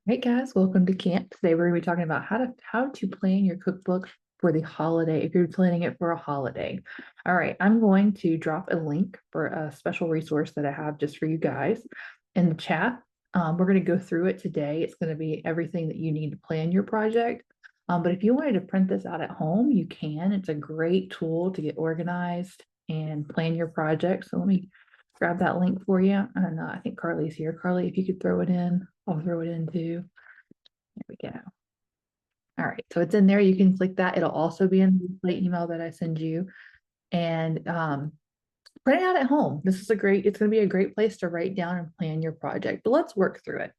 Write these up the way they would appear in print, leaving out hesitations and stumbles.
Hey guys, welcome to camp. Today we're going to be talking about how to plan your cookbook for the holiday if you're planning it for a holiday. All right, I'm going to drop a link for a special resource that I have just for you guys in the chat. We're going to go through it today. It's going to be everything that you need to plan your project. But if you wanted to print this out at home, you can. It's a great tool to get organized and plan your project. So let me grab that link for you. And I think Carly's here. Carly, if you could throw it in, I'll throw it in too. There we go. All right, so it's in there. You can click that. It'll also be in the email that I send you. And print it out at home. It's going to be a great place to write down and plan your project. But let's work through it.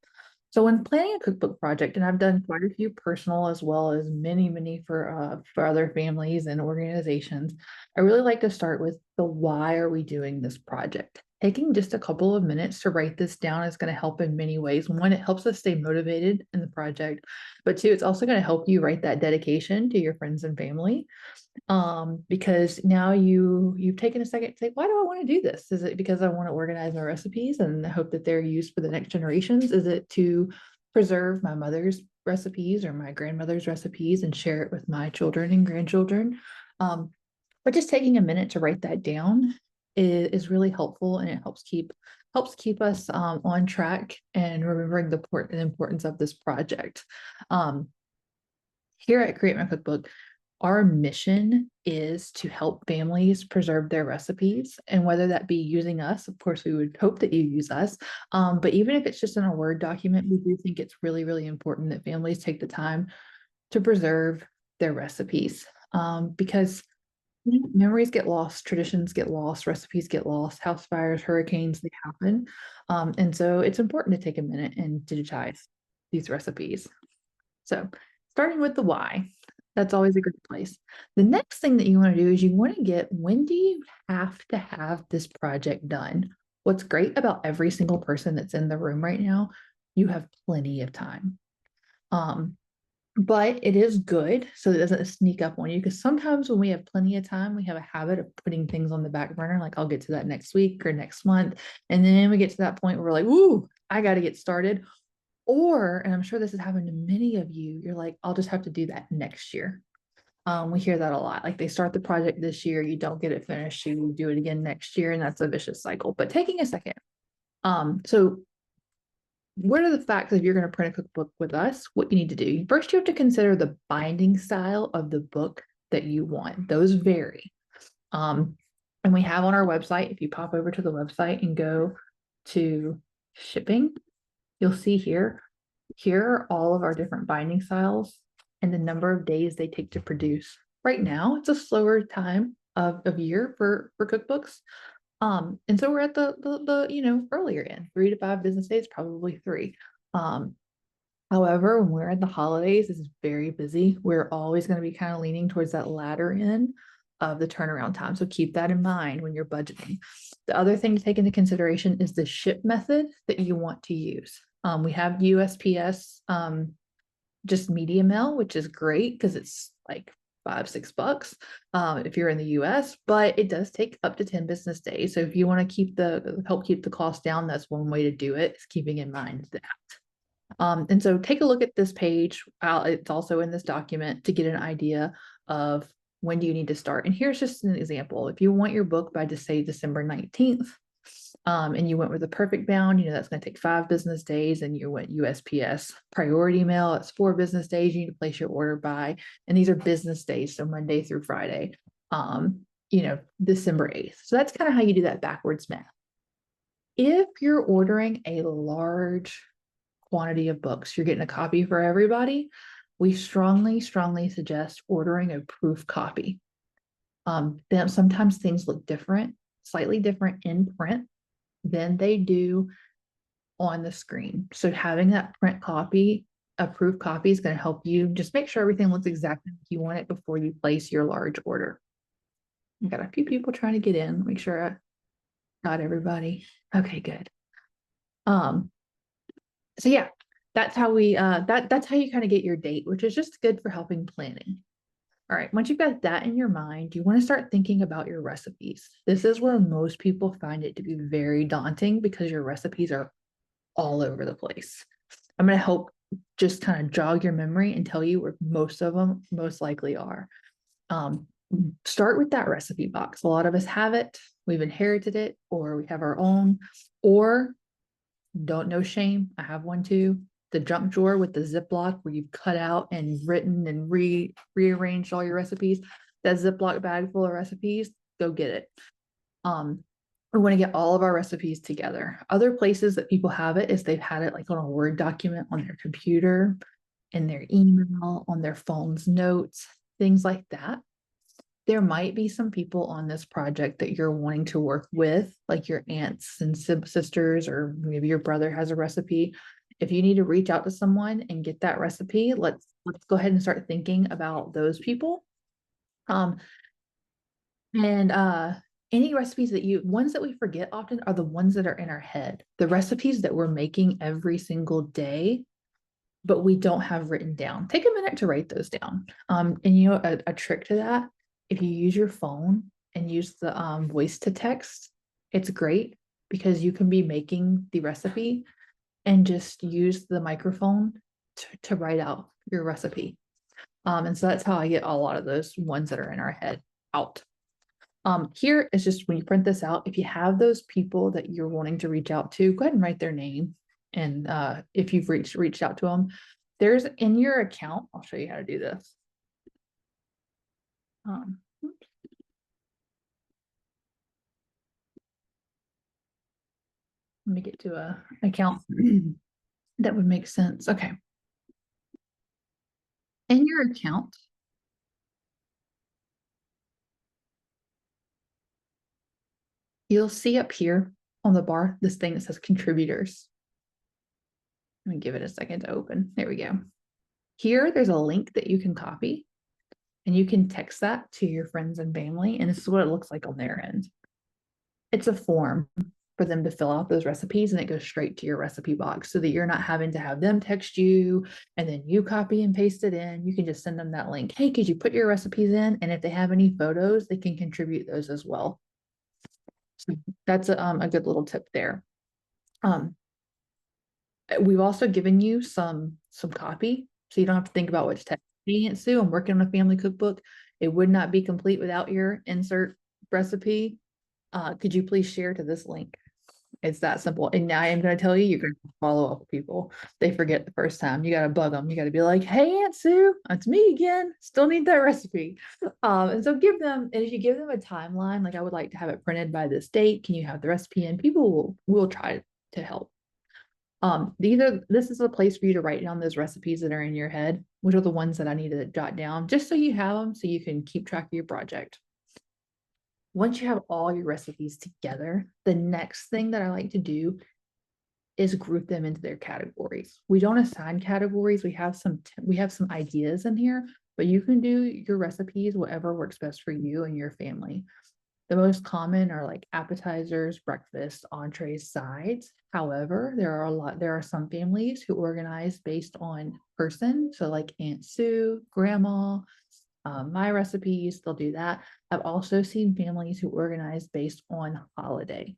So when planning a cookbook project, and I've done quite a few personal as well as many for other families and organizations, I really like to start with the why are we doing this project? Taking just a couple of minutes to write this down is going to help in many ways. One, it helps us stay motivated in the project, but two, it's also going to help you write that dedication to your friends and family, because now you've taken a second to say, why do I want to do this? Is it because I want to organize my recipes and hope that they're used for the next generations? Is it to preserve my mother's recipes or my grandmother's recipes and share it with my children and grandchildren? But just taking a minute to write that down is really helpful, and it helps keep us on track and remembering the importance of this project. Um, Here at Create My Cookbook, our mission is to help families preserve their recipes. And whether that be using us, of course, we would hope that you use us. But even if it's just in a Word document, we do think it's really important that families take the time to preserve their recipes, because memories get lost, traditions get lost, recipes get lost, house fires, hurricanes, they happen. And so it's important to take a minute and digitize these recipes. So starting with the why, that's always a good place. The next thing that you want to do is you want to get, when do you have to have this project done? What's great about every single person that's in the room right now, you have plenty of time. But it is good so it doesn't sneak up on you, because sometimes when we have plenty of time, we have a habit of putting things on the back burner, like I'll get to that next week or next month. And then we get to that point where we're like, ooh, I got to get started. Or, and I'm sure this has happened to many of you, you're like, I'll just have to do that next year. We hear that a lot. Like they start the project this year, you don't get it finished, you do it again next year, and that's a vicious cycle. But taking a second. So what are the facts if you're going to print a cookbook with us? What you need to do. First, you have to consider the binding style of the book that you want. Those vary. And we have on our website, if you pop over to the website and go to shipping, you'll see here are all of our different binding styles and the number of days they take to produce. Right now, it's a slower time of year for cookbooks. And so we're at the earlier end, 3 to 5 business days, probably 3. However, when we're at the holidays, it's very busy. We're always going to be kind of leaning towards that latter end of the turnaround time. So keep that in mind when you're budgeting. The other thing to take into consideration is the ship method that you want to use. We have USPS, just media mail, which is great because it's like $5-6 if you're in the US, but it does take up to 10 business days. So if you want to help keep the cost down, that's one way to do it, is keeping in mind that. And so take a look at this page. It's also in this document to get an idea of when do you need to start. And here's just an example. If you want your book by, just say, December 19th, and you went with a perfect bound, that's going to take 5 business days, and you went USPS priority mail, it's 4 business days you need to place your order by, and these are business days, so Monday through Friday, December 8th. So that's kind of how you do that backwards math. If you're ordering a large quantity of books, you're getting a copy for everybody, we strongly suggest ordering a proof copy. Then sometimes things look slightly different in print than they do on the screen. So having that print copy, a proof copy, is going to help you just make sure everything looks exactly like you want it before you place your large order. I got a few people trying to get in. Make sure I got everybody. Okay, good. So yeah, that's how that's how you kind of get your date, which is just good for helping planning. All right, once you've got that in your mind, you want to start thinking about your recipes. This is where most people find it to be very daunting because your recipes are all over the place. I'm going to help just kind of jog your memory and tell you where most of them most likely are. Um, Start with that recipe box. A lot of us have it, we've inherited it, or we have our own, or don't know shame. I have one too. The junk drawer with the Ziploc where you've cut out and written and rearranged all your recipes. That Ziploc bag full of recipes, go get it. We want to get all of our recipes together. Other places that people have it is they've had it like on a Word document on their computer, in their email, on their phone's notes, things like that. There might be some people on this project that you're wanting to work with, like your aunts and sisters, or maybe your brother has a recipe. If you need to reach out to someone and get that recipe, let's go ahead and start thinking about those people. Um, and any recipes that ones that we forget often are the ones that are in our head. The recipes that we're making every single day, but we don't have written down. Take a minute to write those down. And a trick to that, if you use your phone and use the voice to text, it's great because you can be making the recipe and just use the microphone to write out your recipe. And so that's how I get a lot of those ones that are in our head out. Here is just when you print this out, if you have those people that you're wanting to reach out to, go ahead and write their name. And if you've reached out to them, there's in your account, I'll show you how to do this. Let me get to a account that would make sense. Okay. In your account, you'll see up here on the bar this thing that says contributors. Let me give it a second to open. There we go. Here, there's a link that you can copy and you can text that to your friends and family. And this is what it looks like on their end. It's a form for them to fill out those recipes and it goes straight to your recipe box so that you're not having to have them text you and then you copy and paste it in. You can just send them that link. Hey, could you put your recipes in? And if they have any photos, they can contribute those as well. So that's a good little tip there. We've also given you some copy, so you don't have to think about what to text me. Aunt Sue, I'm working on a family cookbook. It would not be complete without your insert recipe. Could you please share to this link? It's that simple. And now I am going to tell you, you're going to follow up with people. They forget the first time. You got to bug them. You got to be like, hey, Aunt Sue, it's me again. Still need that recipe. And so give them, and if you give them a timeline, like I would like to have it printed by this date, can you have the recipe? And people will try to help. This is a place for you to write down those recipes that are in your head, which are the ones that I need to jot down, just so you have them so you can keep track of your project. Once you have all your recipes together, the next thing that I like to do is group them into their categories. We don't assign categories. We have some ideas in here, but you can do your recipes whatever works best for you and your family. The most common are like appetizers, breakfast, entrees, sides. However, there are some families who organize based on person. So like Aunt Sue, Grandma, my recipes, they'll do that. I've also seen families who organize based on holiday.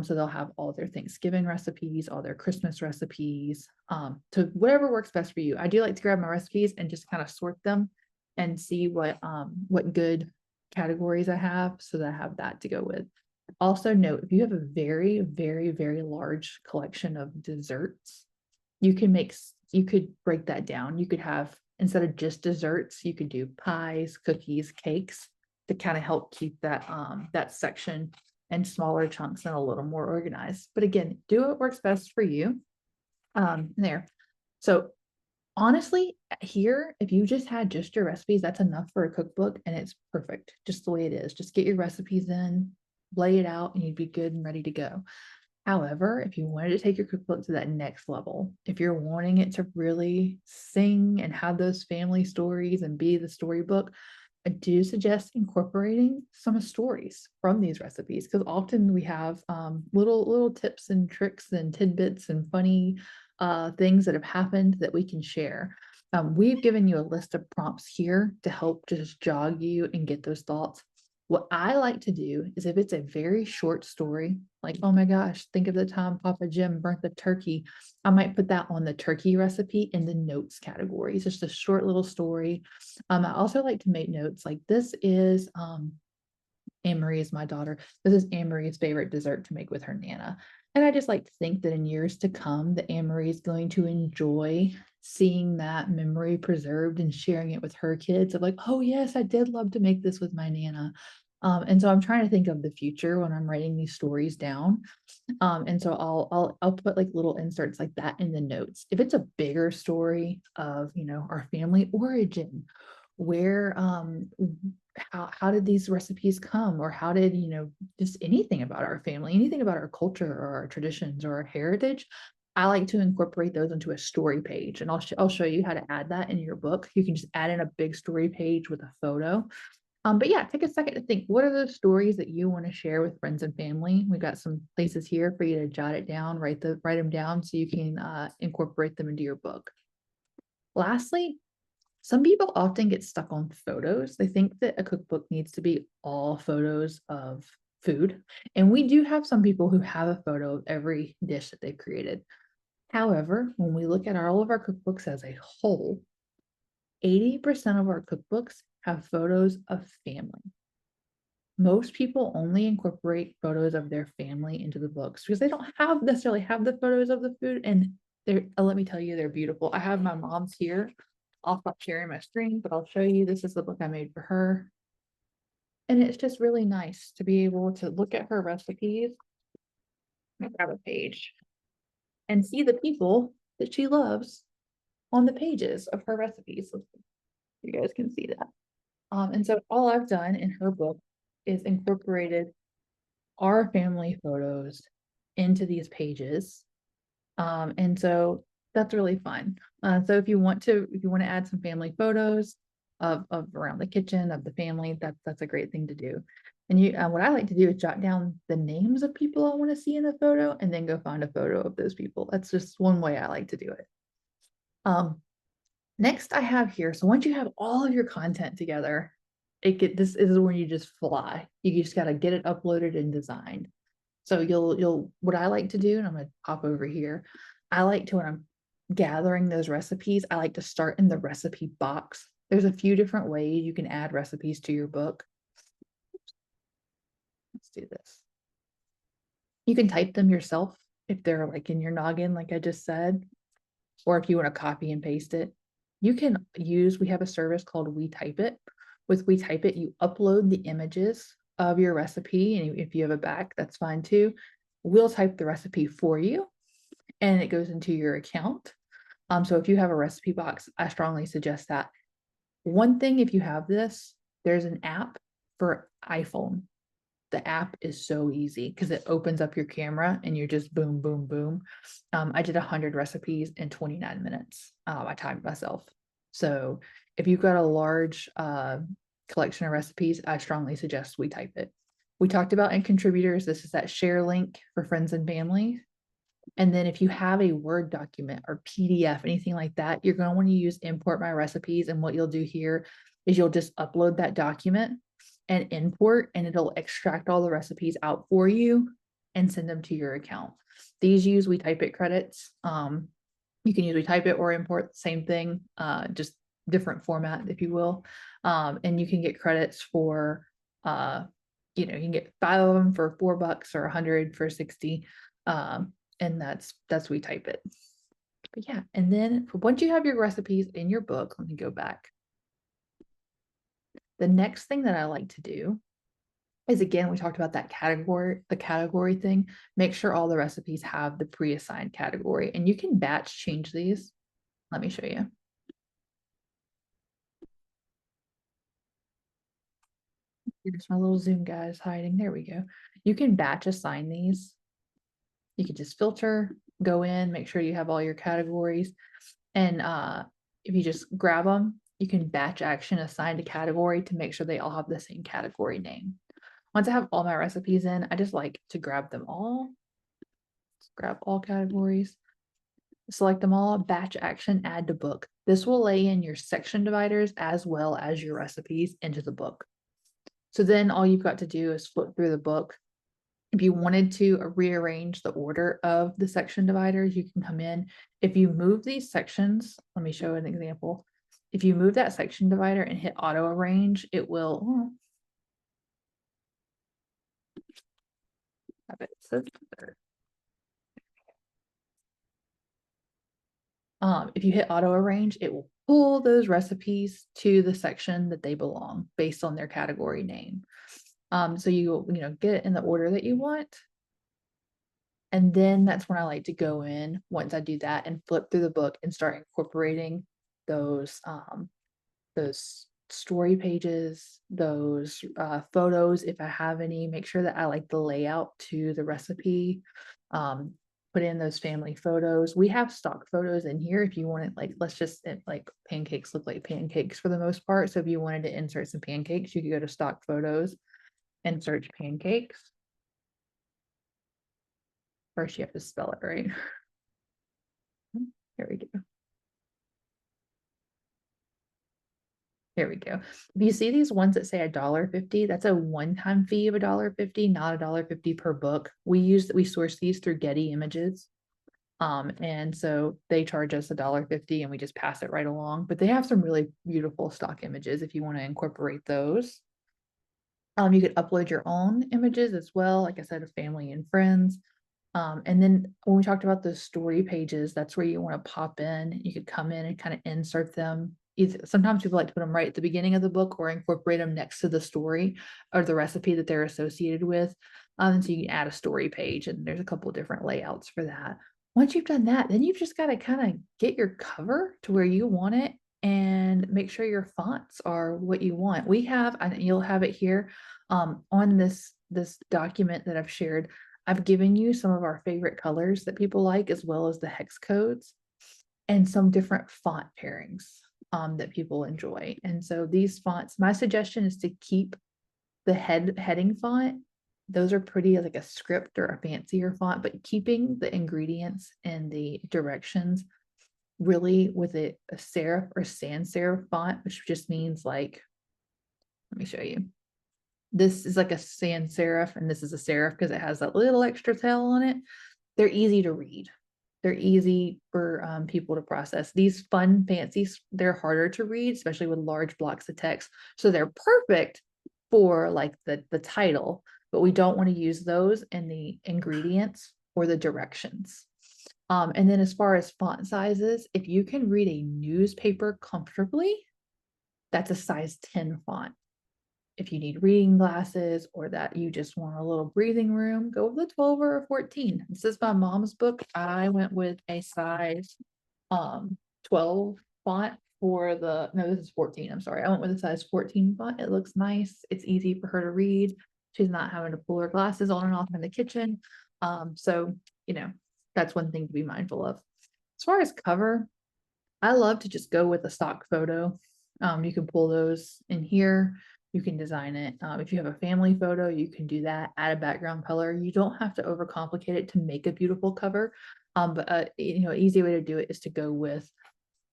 So they'll have all their Thanksgiving recipes, all their Christmas recipes, to whatever works best for you. I do like to grab my recipes and just kind of sort them and see what good categories I have so that I have that to go with. Also note, if you have a very, very, very large collection of desserts, you could break that down. You could have, instead of just desserts, you could do pies, cookies, cakes to kind of help keep that section and smaller chunks and a little more organized. But again, do what works best for you. There. So honestly, here, if you just had just your recipes, that's enough for a cookbook and it's perfect, just the way it is. Just get your recipes in, lay it out, and you'd be good and ready to go. However, if you wanted to take your cookbook to that next level, if you're wanting it to really sing and have those family stories and be the storybook, I do suggest incorporating some stories from these recipes because often we have little tips and tricks and tidbits and funny things that have happened that we can share. We've given you a list of prompts here to help just jog you and get those thoughts. What I like to do is if it's a very short story, like, oh my gosh, think of the time Papa Jim burnt the turkey. I might put that on the turkey recipe in the notes category. It's just a short little story. I also like to make notes like this is Anne Marie is my daughter. This is Anne Marie's favorite dessert to make with her Nana. And I just like to think that in years to come, that Anne Marie is going to enjoy seeing that memory preserved and sharing it with her kids of like, oh yes, I did love to make this with my Nana. And so I'm trying to think of the future when I'm writing these stories down. And so I'll put like little inserts like that in the notes. If it's a bigger story of, our family origin, where how did these recipes come, or how did, just anything about our family, anything about our culture or our traditions or our heritage, I like to incorporate those into a story page. And I'll show you how to add that in your book. You can just add in a big story page with a photo. But yeah, take a second to think, what are those stories that you want to share with friends and family? We've got some places here for you to jot it down, write them down so you can incorporate them into your book. Lastly, some people often get stuck on photos. They think that a cookbook needs to be all photos of food. And we do have some people who have a photo of every dish that they've created. However, when we look at all of our cookbooks as a whole, 80% of our cookbooks have photos of family. Most people only incorporate photos of their family into the books because they don't necessarily have the photos of the food. And let me tell you, they're beautiful. I have my mom's here. I'll stop sharing my screen, but I'll show you. This is the book I made for her. And it's just really nice to be able to look at her recipes and grab a page and see the people that she loves on the pages of her recipes. You guys can see that. And so all I've done in her book is incorporated our family photos into these pages. And so that's really fun. So if you want to add some family photos of around the kitchen of the family, that's a great thing to do. And what I like to do is jot down the names of people I want to see in the photo and then go find a photo of those people. That's just one way I like to do it. Next I have here, so once you have all of your content together, this is where you just fly. You just got to get it uploaded and designed. So what I like to do, and I'm going to pop over here. I like to, when I'm gathering those recipes, I like to start in the recipe box. There's a few different ways you can add recipes to your book. Let's do this. You can type them yourself if they're like in your noggin, like I just said, or if you want to copy and paste it. We have a service called We Type It. With We Type It, you upload the images of your recipe, and if you have a back, that's fine too. We'll type the recipe for you, and it goes into your account. So if you have a recipe box, I strongly suggest that. One thing, if you have this, there's an app for iPhone. The app is so easy because it opens up your camera and you're just boom, boom, boom. I did 100 recipes in 29 minutes. I timed myself. So if you've got a large collection of recipes, I strongly suggest We Type It. We talked about in contributors, this is that share link for friends and family. And then if you have a Word document or PDF, anything like that, you're going to want to use import my recipes. And what you'll do here is you'll just upload that document and import, and it'll extract all the recipes out for you and send them to your account. These use We Type It credits. You can use We Type It or import, same thing, just different format, if you will. And you can get credits for, you can get 5 of them for $4 or 100 for 60. And that's We Type It. But yeah, and then once you have your recipes in your book, let me go back. The next thing that I like to do is, again, we talked about the category thing. Make sure all the recipes have the pre-assigned category, and you can batch change these. Let me show you. Here's my little Zoom guys hiding. There we go. You can batch assign these. You can just filter, go in, make sure you have all your categories. And if you just grab them, you can batch action assign a category to make sure they all have the same category name. Once I have all my recipes in, I just like to grab them all. Just grab all categories, select them all, batch action, add to book. This will lay in your section dividers as well as your recipes into the book. So then all you've got to do is flip through the book. If you wanted to rearrange the order of the section dividers, you can come in. If you move these sections, let me show an example. If you move that section divider and hit auto arrange, it will have it. If you hit auto arrange, it will pull those recipes to the section that they belong based on their category name. So you get it in the order that you want. And then that's when I like to go in once I do that and flip through the book and start incorporating those story pages, those photos, if I have any, make sure that I like the layout to the recipe. Put in those family photos. We have stock photos in here if you want it, like, let's just like pancakes look like pancakes for the most part. So if you wanted to insert some pancakes, you could go to stock photos and search pancakes. First, you have to spell it right. Here we go. Here we go. If you see these ones that say $1.50, that's a one-time fee of $1.50, not $1.50 per book. We source these through Getty Images. And so they charge us $1.50 and we just pass it right along. But they have some really beautiful stock images if you want to incorporate those. You could upload your own images as well, like I said, of family and friends. And then when we talked about the story pages, that's where you want to pop in. You could come in and kind of insert them. Sometimes people like to put them right at the beginning of the book or incorporate them next to the story or the recipe that they're associated with. So you can add a story page, and there's a couple of different layouts for that. Once you've done that, then you've just got to kind of get your cover to where you want it and make sure your fonts are what you want. We have, and you'll have it here on this document that I've shared. I've given you some of our favorite colors that people like, as well as the hex codes and some different font pairings that people enjoy. And so these fonts, my suggestion is to keep the heading font. Those are pretty like a script or a fancier font, but keeping the ingredients and the directions really with a serif or sans serif font, which just means like, let me show you. This is like a sans serif, and this is a serif because it has that little extra tail on it. They're easy to read. They're easy for people to process. These fun, fancy, they're harder to read, especially with large blocks of text. So they're perfect for like the title, but we don't want to use those in the ingredients or the directions. And then as far as font sizes, if you can read a newspaper comfortably, that's a size 10 font. If you need reading glasses or that you just want a little breathing room, go with a 12 or a 14. This is my mom's book. I went with a size 12 font for no, this is 14. I'm sorry. I went with a size 14 font. It looks nice. It's easy for her to read. She's not having to pull her glasses on and off in the kitchen. So, that's one thing to be mindful of. As far as cover, I love to just go with a stock photo. You can pull those in here. You can design it. If you have a family photo, you can do that, add a background color. You don't have to overcomplicate it to make a beautiful cover. But an easy way to do it is to go with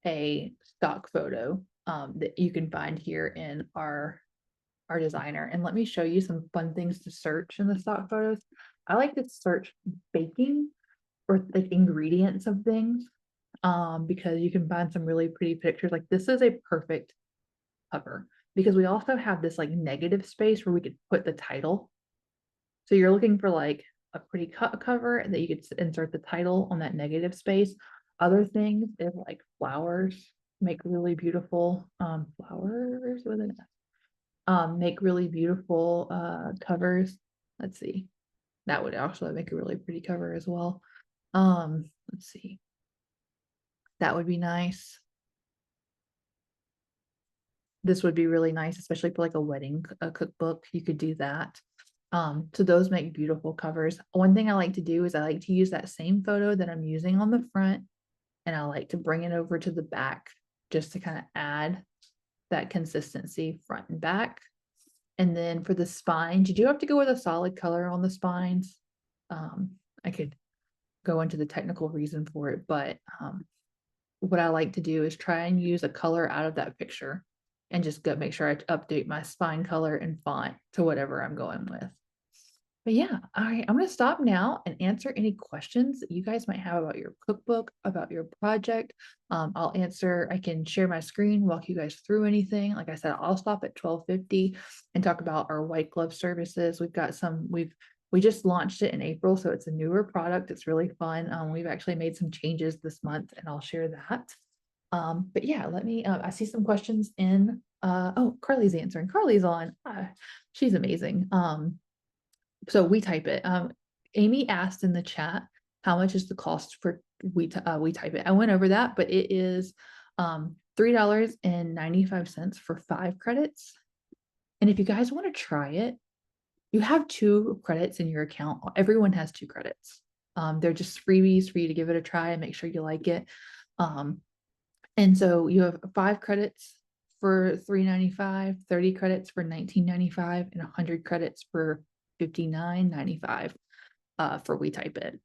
a stock photo that you can find here in our designer. And let me show you some fun things to search in the stock photos. I like to search baking or like ingredients of things because you can find some really pretty pictures. Like this is a perfect cover because we also have this like negative space where we could put the title. So you're looking for like a pretty cover that you could insert the title on that negative space. Other things is like flowers make really beautiful flowers with an make really beautiful covers. Let's see. That would actually make a really pretty cover as well. Let's see. That would be nice. This would be really nice, especially for like a wedding cookbook. You could do that. So those make beautiful covers. One thing I like to do is I like to use that same photo that I'm using on the front, and I like to bring it over to the back just to kind of add that consistency front and back. And then for the spines, you do have to go with a solid color on the spines. I could go into the technical reason for it, but what I like to do is try and use a color out of that picture and just go make sure I update my spine color and font to whatever I'm going with. But yeah, all right, I'm going to stop now and answer any questions that you guys might have about your cookbook, about your project. I'll answer, I can share my screen, walk you guys through anything. Like I said, I'll stop at 12:50 and talk about our white glove services. We just launched it in April, so it's a newer product. It's really fun. We've actually made some changes this month, and I'll share that. But yeah, I see some questions in, oh, Carly's answering. Carly's on. She's amazing. So we type it. Amy asked in the chat, how much is the cost for we type it? I went over that, but it is $3.95 for 5 credits. And if you guys want to try it, you have 2 credits in your account. Everyone has 2 credits. They're just freebies for you to give it a try and make sure you like it. And so you have 5 credits for $3.95, 30 credits for $19.95, and 100 credits for $59.95 for We Type It.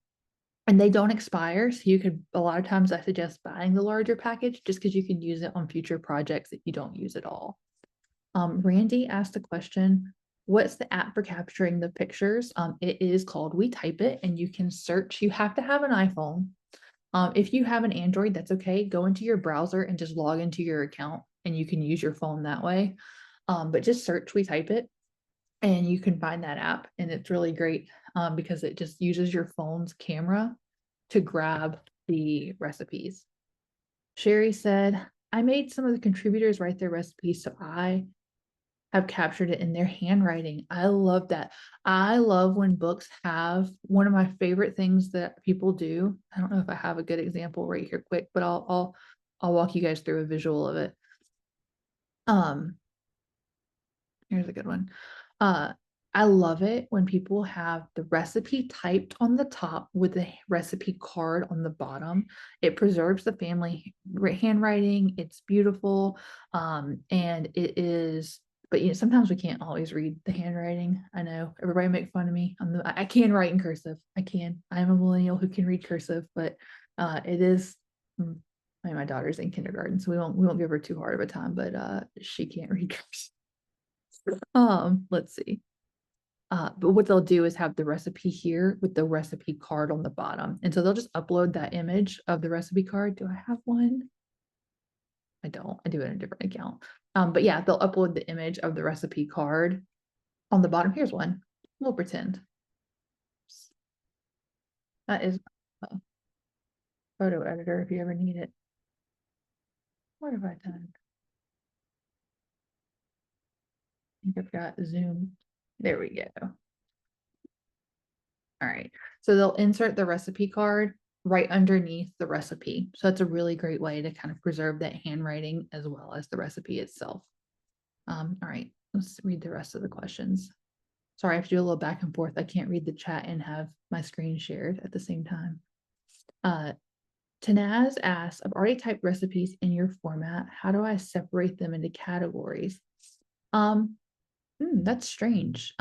And they don't expire, so you could, a lot of times I suggest buying the larger package just because you can use it on future projects if you don't use it all. Randy asked a question, what's the app for capturing the pictures? It is called We Type It, and you can search. You have to have an iPhone. If you have an Android, that's okay. Go into your browser and just log into your account, and you can use your phone that way. But just search We Type It, and you can find that app, and it's really great because it just uses your phone's camera to grab the recipes. Sherry said, I made some of the contributors write their recipes, so I have captured it in their handwriting. I love that. I love when books have, one of my favorite things that people do. I don't know if I have a good example right here quick, but I'll walk you guys through a visual of it. Here's a good one. I love it when people have the recipe typed on the top with the recipe card on the bottom. It preserves the family handwriting. It's beautiful. And it is, but you know, sometimes we can't always read the handwriting. I know everybody make fun of me. I can write in cursive. I can. I am a millennial who can read cursive, but it is, I mean, my daughter's in kindergarten, so we won't give her too hard of a time, but she can't read cursive. Let's see. But what they'll do is have the recipe here with the recipe card on the bottom. And so they'll just upload that image of the recipe card. Do I have one? I don't. I do it in a different account. But yeah, they'll upload the image of the recipe card on the bottom. Here's one. We'll pretend. That is a photo editor if you ever need it. What have I done? I think I've got Zoom. There we go. All right. So they'll insert the recipe card right underneath the recipe. So that's a really great way to kind of preserve that handwriting as well as the recipe itself. All right, let's read the rest of the questions. Sorry, I have to do a little back and forth. I can't read the chat and have my screen shared at the same time. Tanaz asks, I've already typed recipes in your format. How do I separate them into categories? That's strange.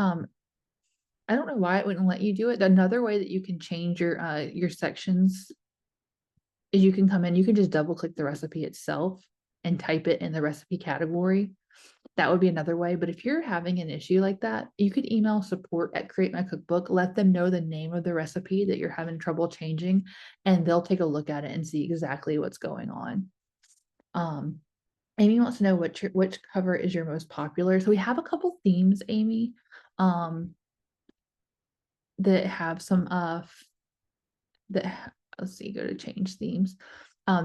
I don't know why it wouldn't let you do it. Another way that you can change your sections is you can come in, you can just double click the recipe itself and type it in the recipe category. That would be another way. But if you're having an issue like that, you could email support at Create My Cookbook, let them know the name of the recipe that you're having trouble changing, and they'll take a look at it and see exactly what's going on. Amy wants to know which cover is your most popular. So we have a couple themes, Amy, that have some let's see, go to change themes.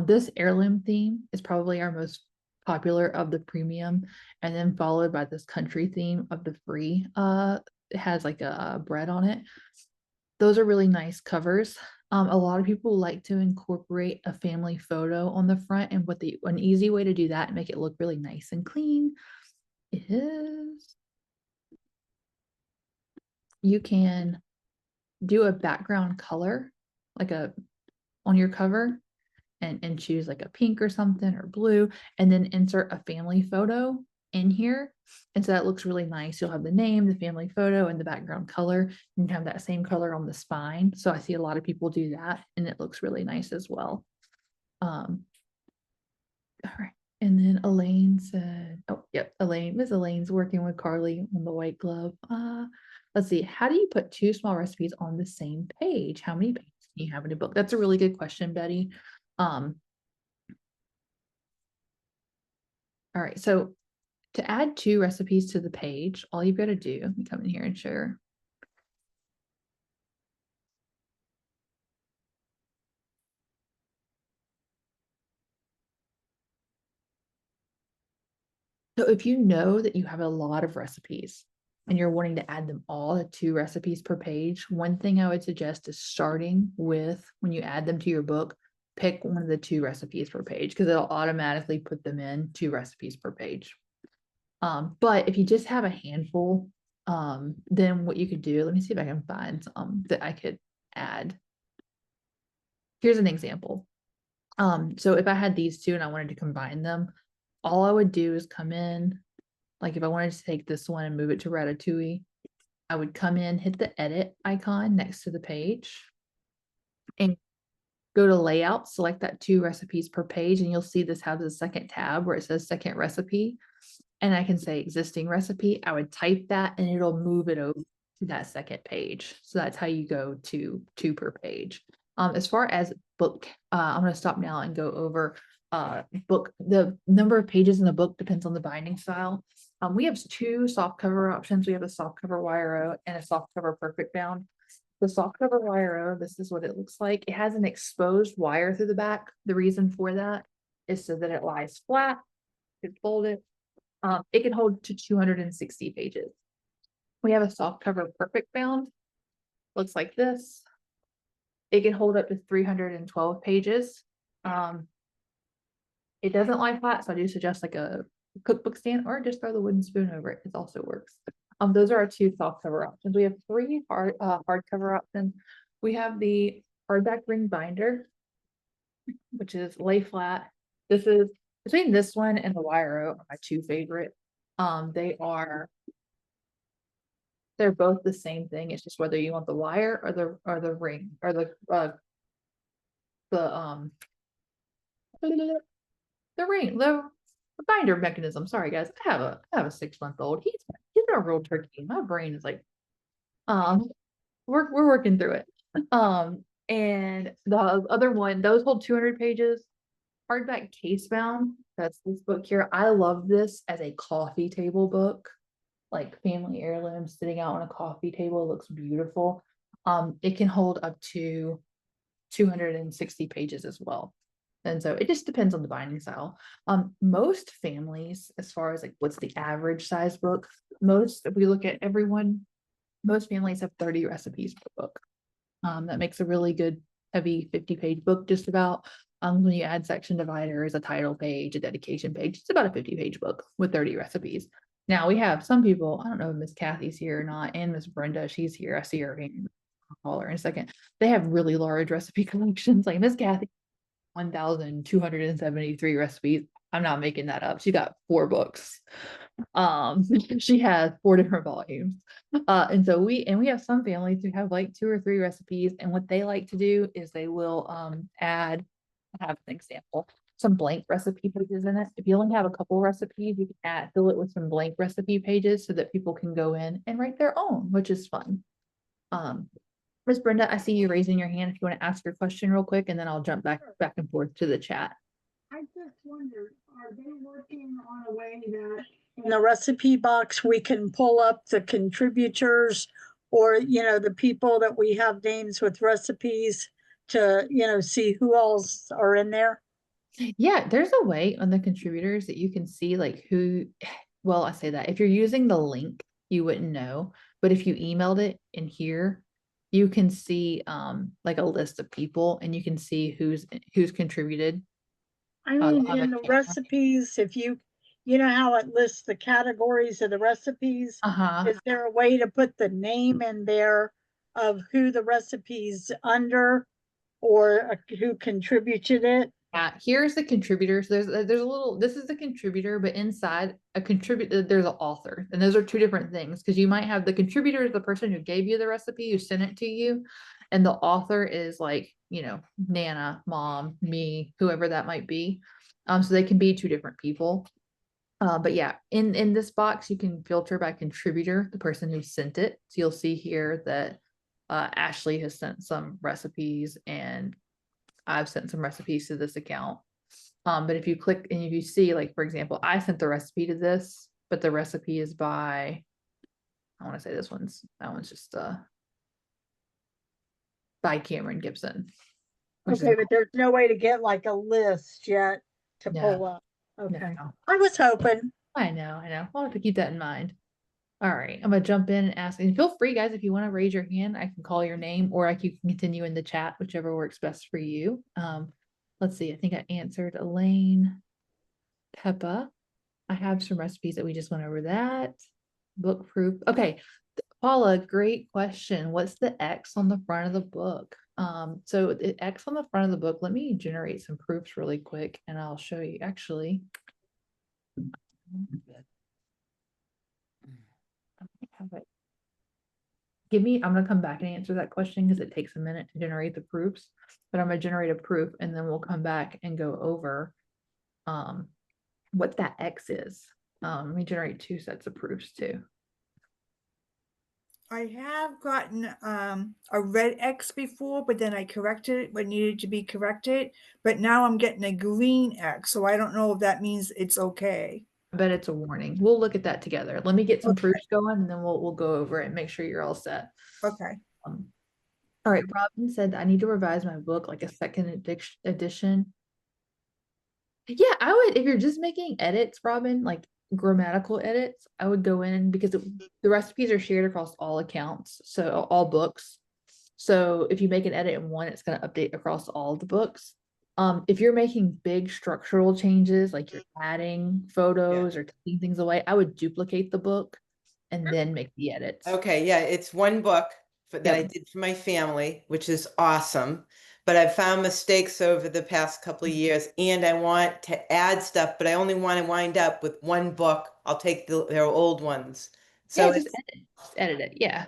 This heirloom theme is probably our most popular of the premium, and then followed by this country theme of the free. It has like a bread on it. Those are really nice covers. A lot of people like to incorporate a family photo on the front, and an easy way to do that and make it look really nice and clean is you can do a background color like on your cover and choose like a pink or something or blue, and then insert a family photo in here. And so that looks really nice. You'll have the name, the family photo, and the background color, and have that same color on the spine. So I see a lot of people do that, and it looks really nice as well. All right. And then Elaine said, oh, yep, Miss Elaine's working with Carly on the white glove. Let's see, how do you put two small recipes on the same page? How many pages do you have in a book? That's a really good question, Betty. Um, all right, so to add two recipes to the page, all you've got to do, let me come in here and share. So if you know that you have a lot of recipes and you're wanting to add them all to two recipes per page, one thing I would suggest is starting with when you add them to your book, pick one of the two recipes per page because it'll automatically put them in two recipes per page. But if you just have a handful, then what you could do, let me see if I can find some that I could add. Here's an example. So if I had these two and I wanted to combine them, all I would do is come in, like if I wanted to take this one and move it to Ratatouille, I would come in, hit the edit icon next to the page and go to layout, select that two recipes per page, and you'll see this has a second tab where it says second recipe. And I can say existing recipe. I would type that and it'll move it over to that second page. So that's how you go to two per page. As far as book, I'm going to stop now and go over book. The number of pages in the book depends on the binding style. We have two soft cover options. We have a soft cover YRO and a soft cover perfect bound. The soft cover YRO, this is what it looks like. It has an exposed wire through the back. The reason for that is so that it lies flat. You can fold it. It can hold to 260 pages. We have a soft cover perfect bound. Looks like this. It can hold up to 312 pages. It doesn't lie flat, so I do suggest like a cookbook stand or just throw the wooden spoon over it. It also works. Those are our two soft cover options. We have three hardcover options. We have the hardback ring binder, which is lay flat. This is between this one and the YRO are my two favorite. They're both the same thing. It's just whether you want the wire or the ring or the ring, the binder mechanism. Sorry guys, I have a 6-month-old. He's a real turkey. My brain is like we're working through it. And the other one, those hold 200 pages. Hardback case bound. That's this book here. I love this as a coffee table book, like family heirloom sitting out on a coffee table. It looks beautiful. It can hold up to 260 pages as well. And so it just depends on the binding style. Most families, as far as like what's the average size book, if we look at everyone, most families have 30 recipes per book. That makes a really good heavy 50-page book just about. When you add section dividers, a title page, a dedication page, it's about a 50-page book with 30 recipes. Now we have some people, I don't know if Miss Kathy's here or not, and Miss Brenda, she's here. I see her. I'll call her in a second. They have really large recipe collections. Like Miss Kathy, 1,273 recipes. I'm not making that up. She got 4 books. She has 4 different volumes. And so we have some families who have like 2 or 3 recipes, and what they like to do is they will add, I have an example, some blank recipe pages in it. If you only have a couple recipes, you can fill it with some blank recipe pages so that people can go in and write their own, which is fun. Miss Brenda, I see you raising your hand if you want to ask your question real quick, and then I'll jump back and forth to the chat. I just wondered, are they working on a way that in the recipe box we can pull up the contributors or, the people that we have names with recipes to, see who else are in there? Yeah, there's a way on the contributors that you can see like who, well, I say that if you're using the link, you wouldn't know, but if you emailed it in here, you can see like a list of people and you can see who's contributed. I mean, in the recipes, if you know how it lists the categories of the recipes, is there a way to put the name in there of who the recipe's under or who contributed it? Yeah, here's the contributors. There's a little, this is the contributor, but inside a contributor, there's an author. And those are two different things because you might have the contributor is the person who gave you the recipe, who sent it to you. And the author is like Nana, mom, me, whoever that might be. So they can be two different people. But yeah, in this box, you can filter by contributor, the person who sent it. So you'll see here that Ashley has sent some recipes and I've sent some recipes to this account. But if you click and if you see, like, for example, I sent the recipe to this, but the recipe is by, I want to say that one's just by Cameron Gibson, which is Okay, but there's no way to get like a list yet to no, pull up. Okay. no. I was hoping. I know. I'll have to keep that in mind. All right, I'm gonna jump in and ask, and feel free, guys, if you want to raise your hand, I can call your name, or you can continue in the chat, whichever works best for you. Let's see. I think I answered Elaine, Peppa. I have some recipes that we just went over that. Book proof. Okay, Paula, great question. What's the X on the front of the book? So the X on the front of the book, let me generate some proofs really quick and I'll show you actually. I'm gonna come back and answer that question because it takes a minute to generate the proofs, but I'm gonna generate a proof and then we'll come back and go over what that X is. Let me generate two sets of proofs too. I have gotten a red X before, but then I corrected it when needed to be corrected. But now I'm getting a green X, so I don't know if that means it's okay. I bet it's a warning. We'll look at that together. Let me get some proofs going and then we'll go over it and make sure you're all set. Okay. All right, Robin said I need to revise my book like a second edition. Yeah, I would, if you're just making edits, Robin, like grammatical edits, I would go in because the recipes are shared across all accounts, so all books. So if you make an edit in one, it's going to update across all the books. If you're making big structural changes, like you're adding photos or taking things away, I would duplicate the book and then make the edits. Okay, yeah, it's one book that I did for my family, which is awesome. But I've found mistakes over the past couple of years, and I want to add stuff, but I only want to wind up with one book. I'll take their old ones. So yeah, just edit it. Yeah.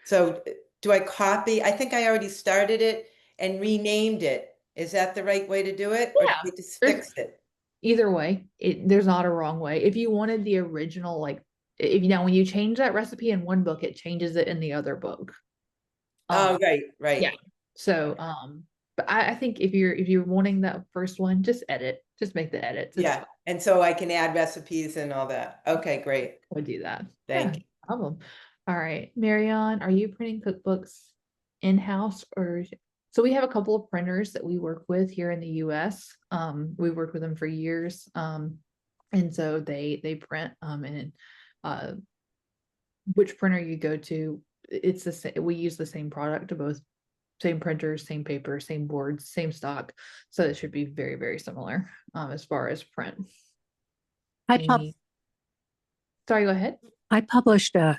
So do I copy? I think I already started it and renamed it. Is that the right way to do it? Or do Yeah. I just fix it? Either way, there's not a wrong way. If you wanted the original, like if when you change that recipe in one book, it changes it in the other book. Oh, right. Yeah. So, but I think if you're wanting that first one, just make the edits. Yeah. And so I can add recipes and all that. Okay, great. I would do that. Thank you. No problem. All right, Marianne, are you printing cookbooks in-house or? So we have a couple of printers that we work with here in the US. We've worked with them for years. And so they print and which printer you go to, it's the same. We use the same product to both, same printers, same paper, same boards, same stock. So it should be very, very similar as far as print. Sorry, go ahead. I published a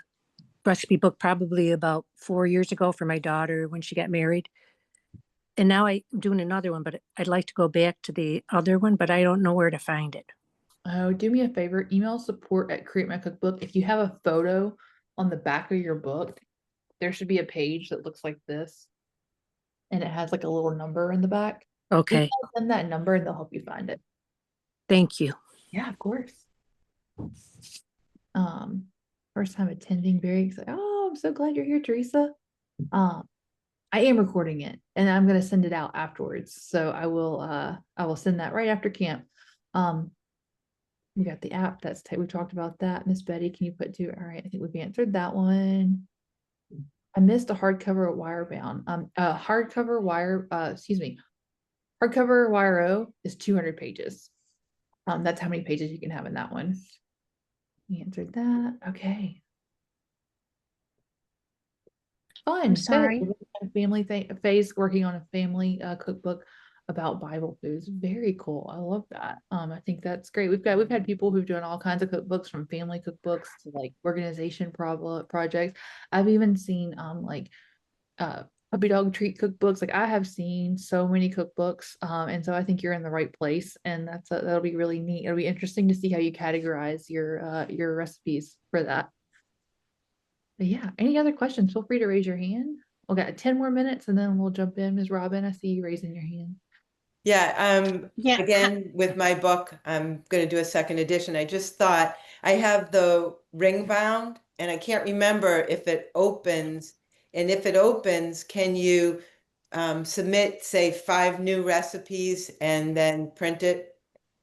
recipe book probably about 4 years ago for my daughter when she got married. And now I'm doing another one, but I'd like to go back to the other one, but I don't know where to find it. Oh, do me a favor, email support@Create My Cookbook. If you have a photo on the back of your book, there should be a page that looks like this. And it has like a little number in the back. Okay. Send that number and they'll help you find it. Thank you. Yeah, of course. First time attending, very excited. Oh, I'm so glad you're here, Teresa. I am recording it and I'm going to send it out afterwards. So I will send that right after camp. We got the app we talked about that. Miss Betty, can you put all right, I think we've answered that one. I missed a hardcover wire bound. Hardcover wire O is 200 pages. That's how many pages you can have in that one. We answered that. Okay. Fun. I'm sorry. Family phase, working on a family cookbook about Bible foods. Very cool. I love that. I think that's great. We've had people who've done all kinds of cookbooks, from family cookbooks to like organization projects. I've even seen like puppy dog treat cookbooks. Like I have seen so many cookbooks. And so I think you're in the right place, and that'll be really neat. It'll be interesting to see how you categorize your recipes for that. But yeah, any other questions? Feel free to raise your hand we got 10 more minutes and then we'll jump in. Ms. Robin, I see you raising your hand. Yeah, Yeah. again, with my book, I'm going to do a second edition. I just thought I have the ring bound and I can't remember if it opens. And if it opens, can you submit, say, 5 new recipes and then print it?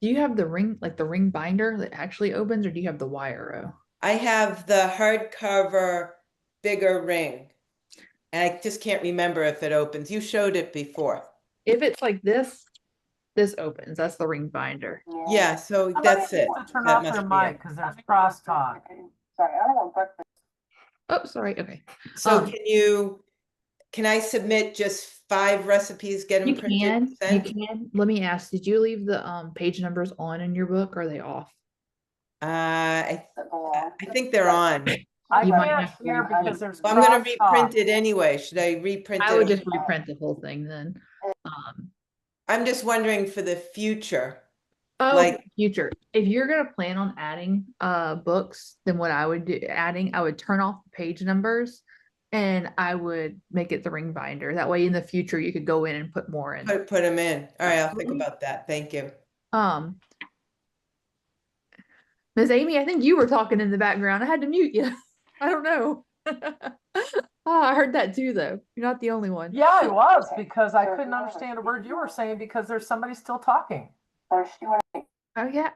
Do you have the ring, like the ring binder that actually opens, or do you have the wire row? I have the hardcover bigger ring. And I just can't remember if it opens. You showed it before. If it's like this opens. That's the ring binder. Yeah, so that's it. Turn That off their must be it. mic because there's crosstalk. Oh, sorry. Okay. So can I submit just 5 recipes, get them You printed? can, you sent? can. Let me ask, did you leave the page numbers on in your book, or are they off? I think they're on. I You might can't have to hear reprint. because there's I'm going to crosstalk. reprint it anyway. Should I reprint it? I would just reprint the whole thing then. I'm just wondering for the future. Oh, Like- future. If you're gonna plan on adding books, then what I would do, I would turn off the page numbers and I would make it the ring binder. That way in the future you could go in and put more in. Put them in. All right, I'll think about that. Thank you. Miss Amy, I think you were talking in the background. I had to mute you. I don't know. I heard that too, though. You're not the only one. Yeah, I was because I couldn't understand a word you were saying because there's somebody still talking. Oh yeah.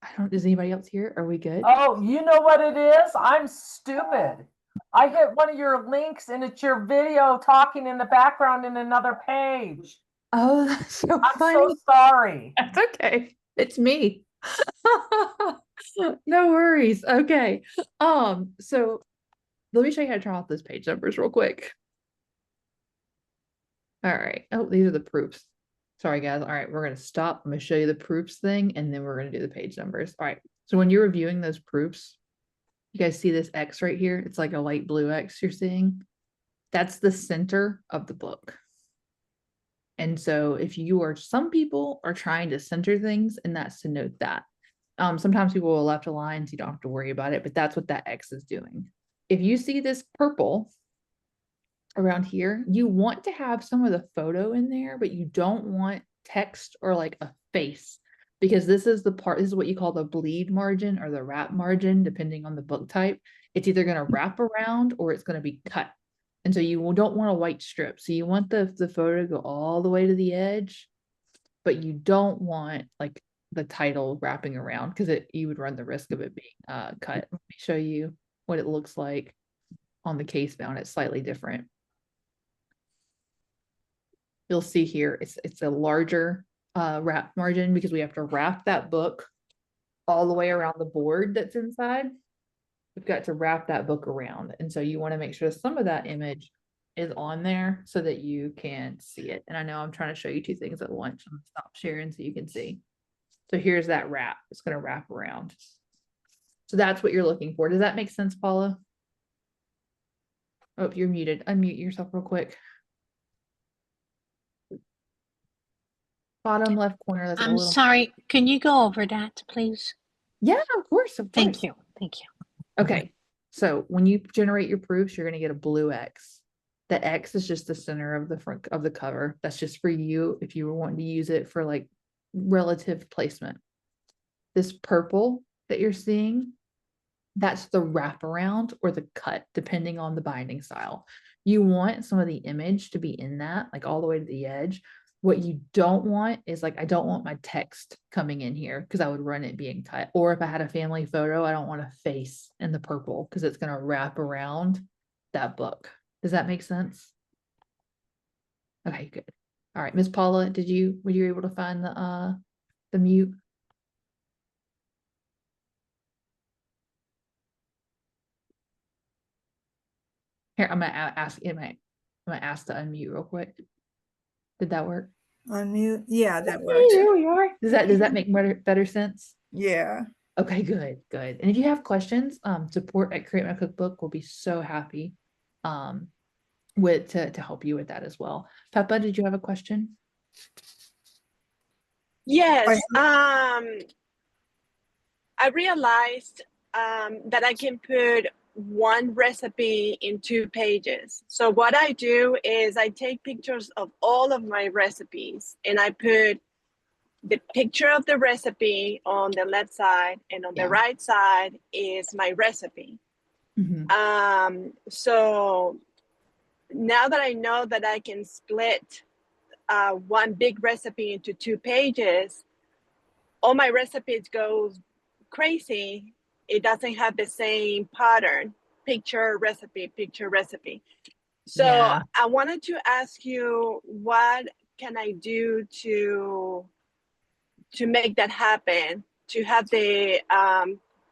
I don't. Does anybody else hear? Are we good? Oh, you know what it is? I'm stupid. I hit one of your links and it's your video talking in the background in another page. Oh, that's so I'm funny. so sorry. That's okay. It's me. No worries. Okay. So let me show you how to turn off those page numbers real quick. All right. Oh, these are the proofs. Sorry, guys. All right, we're gonna stop. I'm gonna show you the proofs thing, and then we're gonna do the page numbers. All right. So when you're reviewing those proofs, you guys see this X right here? It's like a light blue X you're seeing. That's the center of the book. And so if you are, some people are trying to center things, and that's to note that. Sometimes people will left a line, so you don't have to worry about it, but that's what that X is doing. If you see this purple around here, you want to have some of the photo in there, but you don't want text or like a face, because this is the part, this is what you call the bleed margin or the wrap margin, depending on the book type. It's either going to wrap around or it's going to be cut. And so you don't want a white strip. So you want the photo to go all the way to the edge, but you don't want like the title wrapping around, because you would run the risk of it being cut. Let me show you what it looks like on the case bound. It's slightly different. You'll see here it's a larger wrap margin, because we have to wrap that book all the way around the board that's inside. We've got to wrap that book around, and so you want to make sure some of that image is on there so that you can see it. And I know I'm trying to show you 2 things at once. I'm gonna stop sharing so you can see. So here's that wrap. It's going to wrap around. So that's what you're looking for. Does that make sense, Paula? Oh, you're muted. Unmute yourself real quick. Bottom left corner. That's I'm sorry. Can you go over that, please? Yeah, of course. Thank you. Thank you. Okay. So when you generate your proofs, you're going to get a blue X. The X is just the center of the front of the cover. That's just for you if you were wanting to use it for like relative placement. This purple that you're seeing, that's the wraparound or the cut, depending on the binding style. You want some of the image to be in that, like all the way to the edge. What you don't want is like, I don't want my text coming in here because I would run it being cut. Or if I had a family photo, I don't want a face in the purple because it's going to wrap around that book. Does that make sense? Okay, good. All right, Miss Paula, were you able to find the mute? Here, I'm gonna ask to unmute real quick. Did that work? Unmute. Yeah, that Hey, works. there we are. Does that make better sense? Yeah. Okay, good. And if you have questions, support at Create My Cookbook will be so happy to help you with that as well. Peppa, did you have a question? Yes. I realized that I can put one recipe in 2 pages. So what I do is I take pictures of all of my recipes and I put the picture of the recipe on the left side, and on the right side is my recipe. So now that I know that I can split one big recipe into 2 pages, all my recipes goes crazy. It doesn't have the same pattern, picture, recipe, picture, recipe. So I wanted to ask you, what can I do to make that happen? To have the,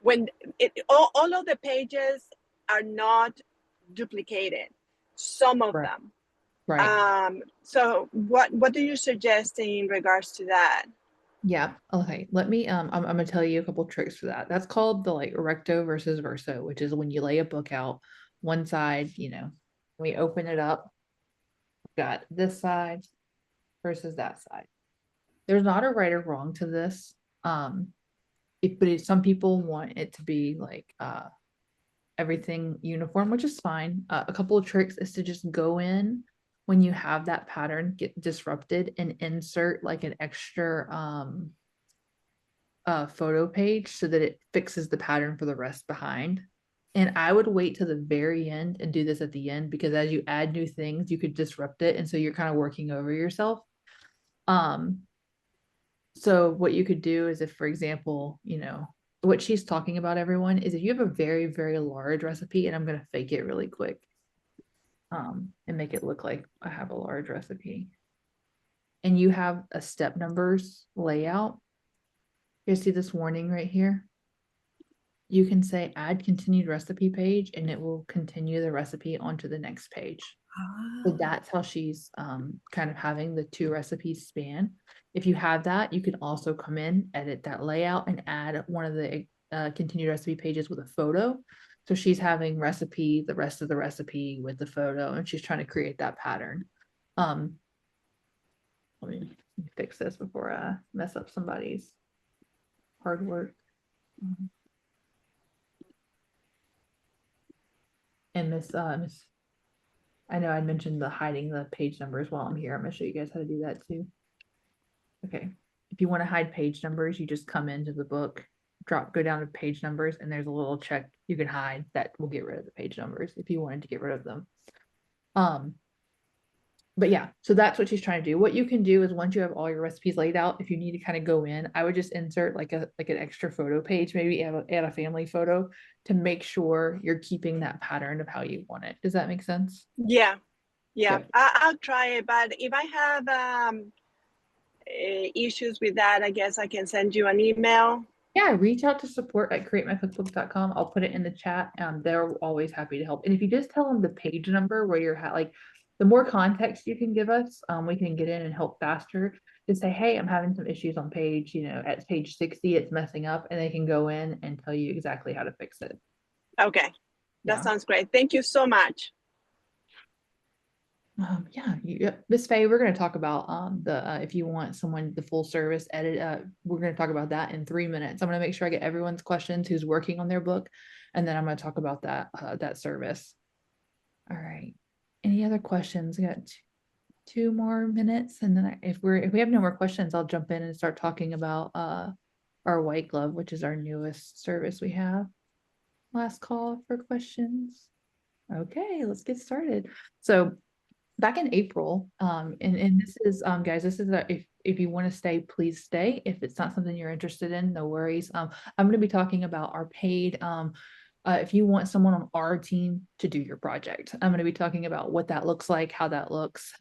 when all of the pages are not duplicated, some of them. Right. So what do you suggest in regards to that? Yeah. Okay. Let me, I'm gonna tell you a couple tricks for that. That's called the like recto versus verso, which is when you lay a book out one side, we open it up, got this side versus that side. There's not a right or wrong to this. Some people want it to be like, everything uniform, which is fine. A couple of tricks is to just go in when you have that pattern get disrupted and insert like an extra photo page so that it fixes the pattern for the rest behind. And I would wait to the very end and do this at the end, because as you add new things, you could disrupt it. And so you're kind of working over yourself. So what you could do is, if, for example, what she's talking about, everyone, is if you have a very, very large recipe, and I'm going to fake it really quick and make it look like I have a large recipe, and you have a step numbers layout. You see this warning right here? You can say add continued recipe page, and it will continue the recipe onto the next page. So that's how she's kind of having the 2 recipes span. If you have that, you can also come in, edit that layout, and add one of the continued recipe pages with a photo. So she's having recipe, the rest of the recipe with the photo, and she's trying to create that pattern. Let me fix this before I mess up somebody's hard work. And Miss, I know I mentioned the hiding the page numbers while I'm here. I'm gonna show you guys how to do that too. Okay, if you want to hide page numbers, you just come into the book, go down to page numbers, and there's a little check you can hide that will get rid of the page numbers if you wanted to get rid of them. But yeah, so that's what she's trying to do. What you can do is, once you have all your recipes laid out, if you need to kind of go in, I would just insert like an extra photo page, maybe add a family photo to make sure you're keeping that pattern of how you want it. Does that make sense? Yeah. I'll try it, but if I have issues with that, I guess I can send you an email. Yeah, reach out to support@createmycookbook.com. I'll put it in the chat. They're always happy to help. And if you just tell them the page number where you're like, the more context you can give us, we can get in and help faster. Just say, hey, I'm having some issues on page, at page 60, it's messing up, and they can go in and tell you exactly how to fix it. Okay, that sounds great. Thank you so much. Miss Faye, we're going to talk about if you want someone the full service edit, we're going to talk about that in 3 minutes. I'm going to make sure I get everyone's questions who's working on their book, and then I'm going to talk about that service. All right, any other questions? We got 2 more minutes, and then if we have no more questions, I'll jump in and start talking about our white glove, which is our newest service we have. Last call for questions. Okay, let's get started. So back in April, and this is, guys, this is if you want to stay, please stay. If it's not something you're interested in, no worries. I'm going to be talking about our paid, if you want someone on our team to do your project, I'm going to be talking about what that looks like, how that looks.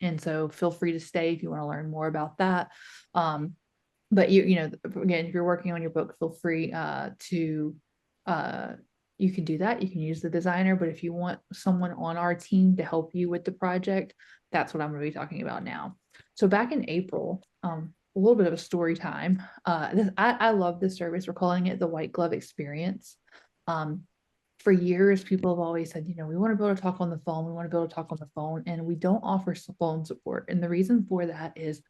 And so feel free to stay if you want to learn more about that. But again, if you're working on your book, feel free to, you can do that. You can use the designer, but if you want someone on our team to help you with the project, that's what I'm going to be talking about now. So back in April, a little bit of a story time. I love this service. We're calling it the White Glove Experience. For years, people have always said, we want to be able to talk on the phone. We want to be able to talk on the phone, and we don't offer phone support. And the reason for that is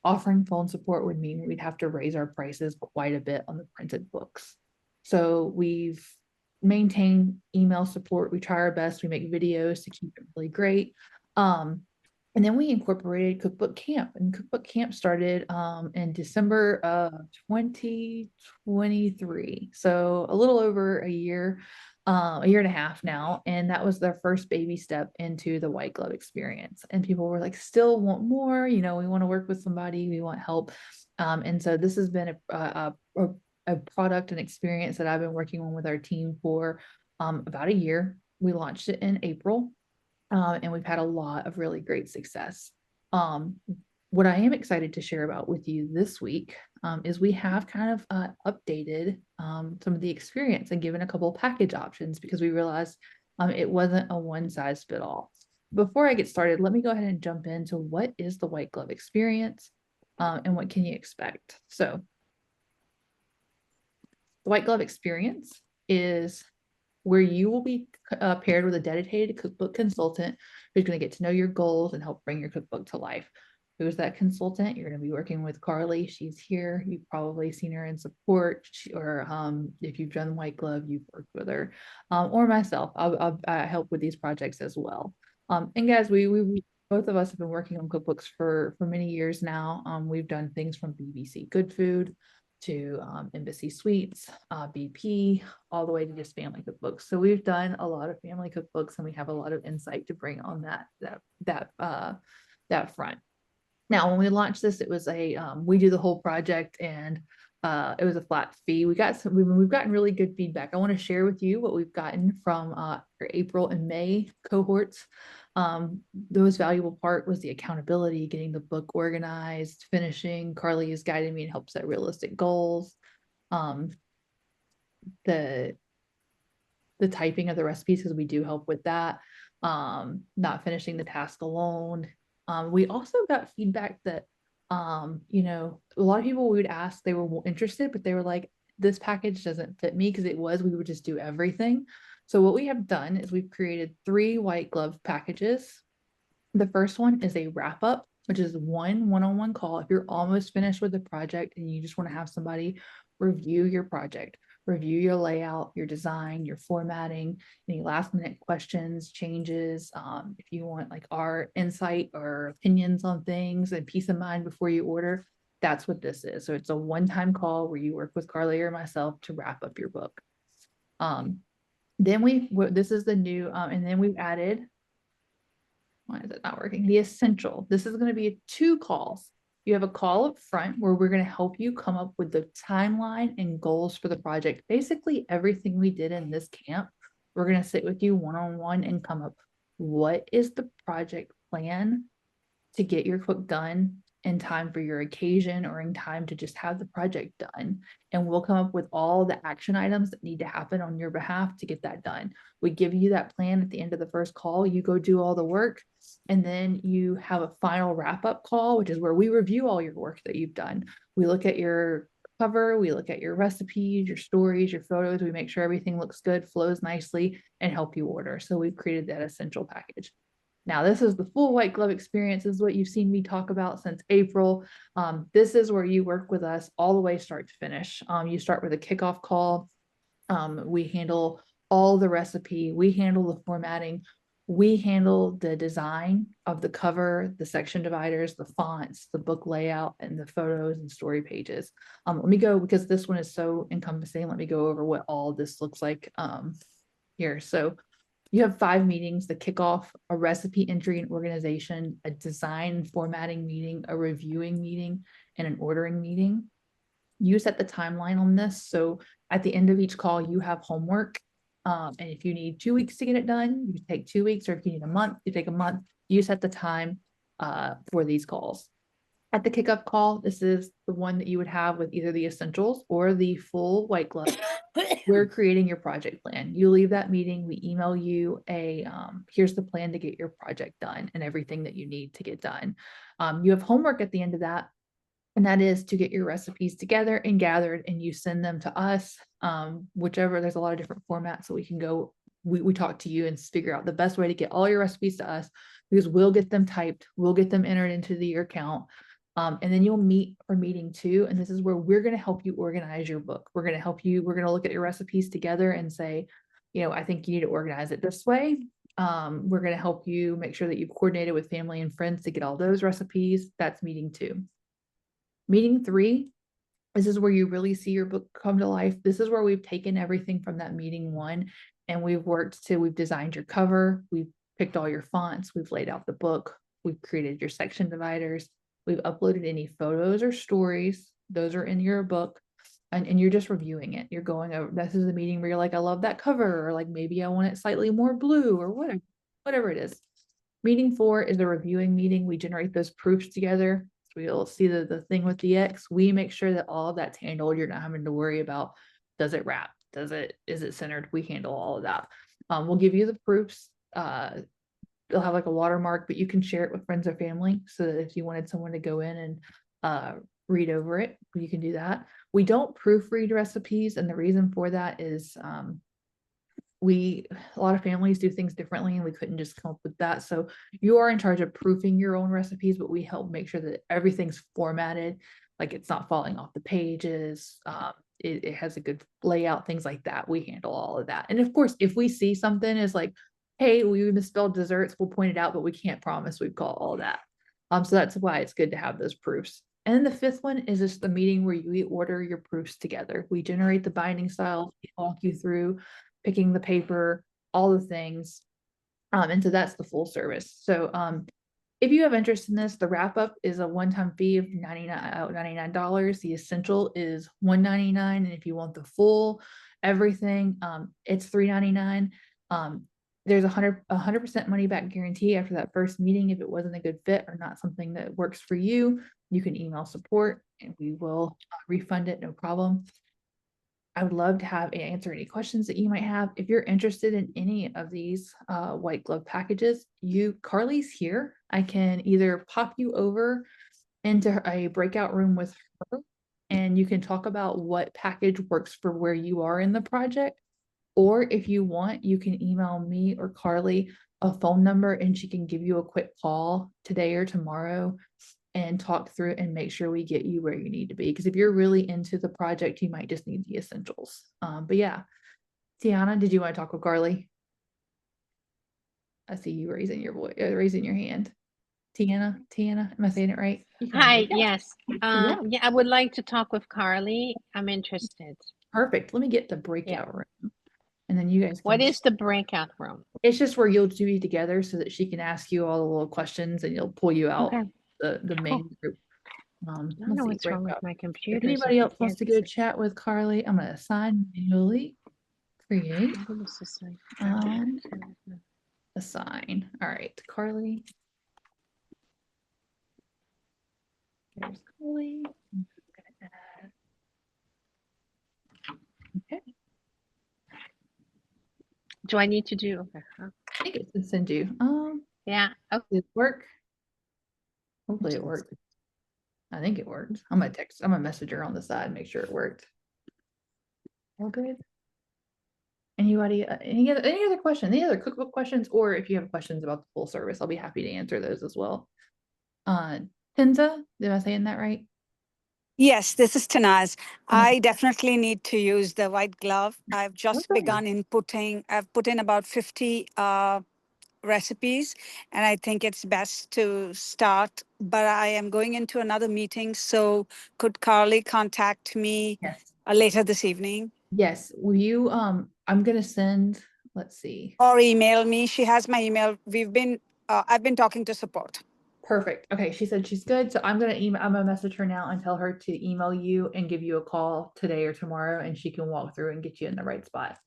offering phone support would mean we'd have to raise our prices quite a bit on the printed books. So we've maintain email support. We try our best. We make videos to keep it really great. And then we incorporated Cookbook Camp, and Cookbook Camp started in December of 2023. So a little over a year and a half now. And that was their first baby step into the white glove experience. And people were like, still want more, we want to work with somebody, we want help. And so this has been a product and experience that I've been working on with our team for about a year. We launched it in April, and we've had a lot of really great success. What I am excited to share about with you this week is we have kind of updated some of the experience and given a couple of package options because we realized it wasn't a one size fit all. Before I get started, let me go ahead and jump into what is the white glove experience and what can you expect. So the white glove experience is where you will be paired with a dedicated cookbook consultant who's going to get to know your goals and help bring your cookbook to life. Who's that consultant? You're going to be working with Carly. She's here. You've probably seen her in support, or if you've done White Glove, you've worked with her, or myself. I help with these projects as well. And guys, we both of us have been working on cookbooks for many years now. We've done things from BBC Good Food to Embassy Suites, BP, all the way to just family cookbooks. So we've done a lot of family cookbooks, and we have a lot of insight to bring on that front. Now, when we launched this, it was we do the whole project, and it was a flat fee. We've gotten really good feedback. I want to share with you what we've gotten from our April and May cohorts. The most valuable part was the accountability, getting the book organized, finishing. Carly is guiding me and helps set realistic goals. The typing of the recipes, because we do help with that. Not finishing the task alone. We also got feedback that, a lot of people we would ask, they were interested, but they were like, this package doesn't fit me, because we would just do everything. So what we have done is we've created 3 white glove packages. The first one is a wrap up, which is one-on-one call. If you're almost finished with the project and you just want to have somebody review your project, review your layout, your design, your formatting, any last minute questions, changes, if you want like our insight or opinions on things and peace of mind before you order, that's what this is. So it's a one-time call where you work with Carly or myself to wrap up your book. This is the new, and then we've added, why is it not working? The essential. This is going to be 2 calls. You have a call up front where we're going to help you come up with the timeline and goals for the project. Basically, everything we did in this camp, we're going to sit with you one-on-one and come up, what is the project plan to get your cook done in time for your occasion or in time to just have the project done. And we'll come up with all the action items that need to happen on your behalf to get that done. We give you that plan at the end of the first call. You go do all the work, and then you have a final wrap-up call, which is where we review all your work that you've done. We look at your cover, we look at your recipes, your stories, your photos. We make sure everything looks good, flows nicely, and help you order. So we've created that essential package. Now, this is the full white glove experience. This is what you've seen me talk about since April. This is where you work with us all the way start to finish. You start with a kickoff call. We handle all the recipe. We handle the formatting. We handle the design of the cover, the section dividers, the fonts, the book layout, and the photos and story pages. Let me go, because this one is so encompassing, let me go over what all this looks like here. So you have 5 meetings: the kickoff, a recipe entry and organization, a design and formatting meeting, a reviewing meeting, and an ordering meeting. You set the timeline on this. So at the end of each call, you have homework. And if you need 2 weeks to get it done, you take 2 weeks, or if you need a month, you take a month. You set the time for these calls. At the kickoff call, this is the one that you would have with either the essentials or the full white glove. We're creating your project plan. You leave that meeting, we email you here's the plan to get your project done and everything that you need to get done. You have homework at the end of that, and that is to get your recipes together and gathered, and you send them to us, whichever. There's a lot of different formats, so we can go, we talk to you and figure out the best way to get all your recipes to us, because we'll get them typed, we'll get them entered into your account. And then you'll meet for meeting 2. And this is where we're going to help you organize your book. We're going to help you. We're going to look at your recipes together and say, I think you need to organize it this way. We're going to help you make sure that you've coordinated with family and friends to get all those recipes. That's meeting 2. Meeting 3, this is where you really see your book come to life. This is where we've taken everything from that meeting 1 and we've designed your cover, we've picked all your fonts, we've laid out the book, we've created your section dividers, we've uploaded any photos or stories. Those are in your book. And you're just reviewing it. You're going over, this is the meeting where you're like, I love that cover, or like maybe I want it slightly more blue, or whatever it is. Meeting 4 is a reviewing meeting. We generate those proofs together. So we'll see the thing with the X. We make sure that all of that's handled. You're not having to worry about, does it wrap? Is it centered? We handle all of that. We'll give you the proofs. They'll have like a watermark, but you can share it with friends or family. So that if you wanted someone to go in and read over it, you can do that. We don't proofread recipes, and the reason for that is a lot of families do things differently, and we couldn't just come up with that. So you are in charge of proofing your own recipes, but we help make sure that everything's formatted, like it's not falling off the pages. It has a good layout, things like that. We handle all of that. And of course, if we see something is like, hey, we misspelled desserts, we'll point it out, but we can't promise we've got all that. So that's why it's good to have those proofs. And then the 5th one is just the meeting where you order your proofs together. We generate the binding styles, we walk you through picking the paper, all the things. And so that's the full service. So if you have interest in this, the wrap up is a one-time fee of $99. The essential is $199. And if you want the full everything, it's $399. There's a 100% money back guarantee after that first meeting. If it wasn't a good fit or not something that works for you, you can email support and we will refund it, no problem. I would love to answer any questions that you might have. If you're interested in any of these white glove packages, Carly's here. I can either pop you over into a breakout room with her and you can talk about what package works for where you are in the project. Or if you want, you can email me or Carly a phone number and she can give you a quick call today or tomorrow and talk through it and make sure we get you where you need to be. Because if you're really into the project, you might just need the essentials. But yeah, Tiana, did you want to talk with Carly? I see you raising your voice, raising your hand. Tiana, am I saying it right? Hi, yes. Yeah, I would like to talk with Carly. I'm interested. Perfect. Let me get the breakout room. And then you guys What is the breakout room? It's just where you'll be together so that she can ask you all the little questions and you'll pull you out the main group. I don't know what's wrong with my computer. If anybody else wants to get a chat with Carly, I'm going to assign manually, create, assign. All right, Carly. There's Carly. Okay. Do I need to do? I think it's to send you. Yeah. Okay. Did it work? Hopefully it worked. I think it worked. I'm gonna message her on the side, make sure it worked. All good. Anybody, any other question, any other cookbook questions, or if you have questions about the full service, I'll be happy to answer those as well. Tinza, did I saying that right? Yes, this is Tanaz. I definitely need to use the white glove. I've just begun inputting. I've put in about 50 recipes, and I think it's best to start. But I am going into another meeting, so could Carly contact me later this evening? Yes. Will you? I'm gonna send. Let's see. Or email me. She has my email. I've been talking to support. Perfect. Okay, she said she's good. So I'm gonna message her now and tell her to email you and give you a call today or tomorrow, and she can walk through and get you in the right spot.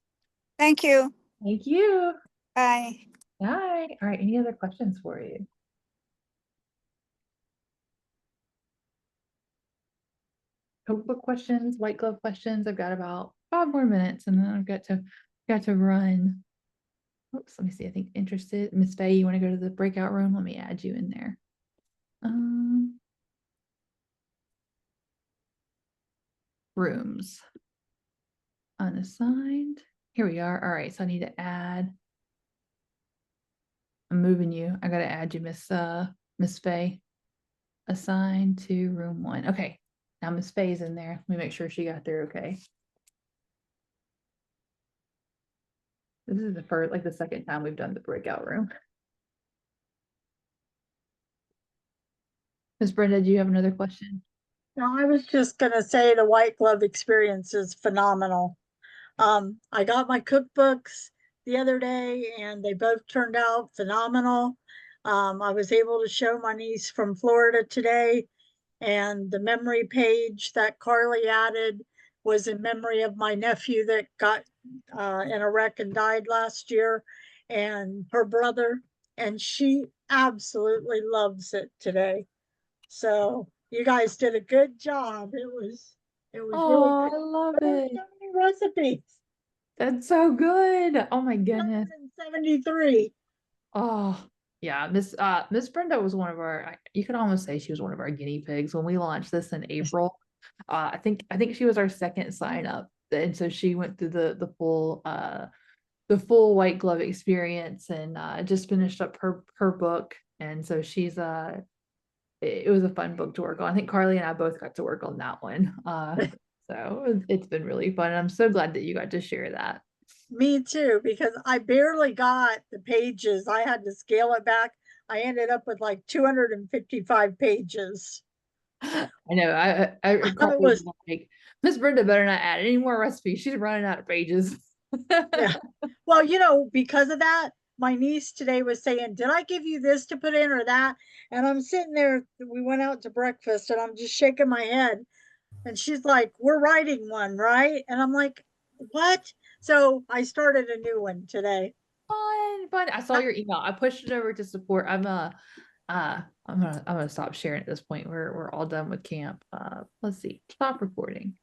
Thank you. Thank you. Bye. Bye. All right. Any other questions for you? Cookbook questions, white glove questions. I've got about 5 more minutes, and then I've got to run. Oops. Let me see. I think interested. Miss Faye, you want to go to the breakout room? Let me add you in there. Rooms unassigned. Here we are. All right, so I need to add. I'm moving you. I gotta add you, Miss Faye. Assigned to room 1. Okay, now Miss Faye's in there. Let me make sure she got there okay. This is the first, like the second time we've done the breakout room. Miss Brenda, do you have another question? No, I was just gonna say the white glove experience is phenomenal. I got my cookbooks the other day and they both turned out phenomenal. I was able to show my niece from Florida today, and the memory page that Carly added was in memory of my nephew that got in a wreck and died last year, and her brother, and she absolutely loves it today. So you guys did a good job. It was really Oh, good. I love But there's it. so many recipes. That's so good. Oh my goodness. 173. Oh, yeah. Miss Brenda was one of our, you could almost say she was one of our guinea pigs when we launched this in April. I think she was our second sign up. And so she went through the full white glove experience and just finished up her book. And so it was a fun book to work on. I think Carly and I both got to work on that one. So it's been really fun. I'm so glad that you got to share that. Me too, because I barely got the pages. I had to scale it back. I ended up with like 255 pages. I know. I It was, like Miss Brenda better not add any more recipes. She's running out of pages. yeah. Well, you know, because of that, my niece today was saying, "Did I give you this to put in or that?" And I'm sitting there, we went out to breakfast and I'm just shaking my head. And she's like, "We're writing one, right?" And I'm like, "What?" So I started a new one today. Fun. I saw your email. I pushed it over to support. I'm gonna stop sharing at this point. We're all done with camp. Let's see. Stop recording.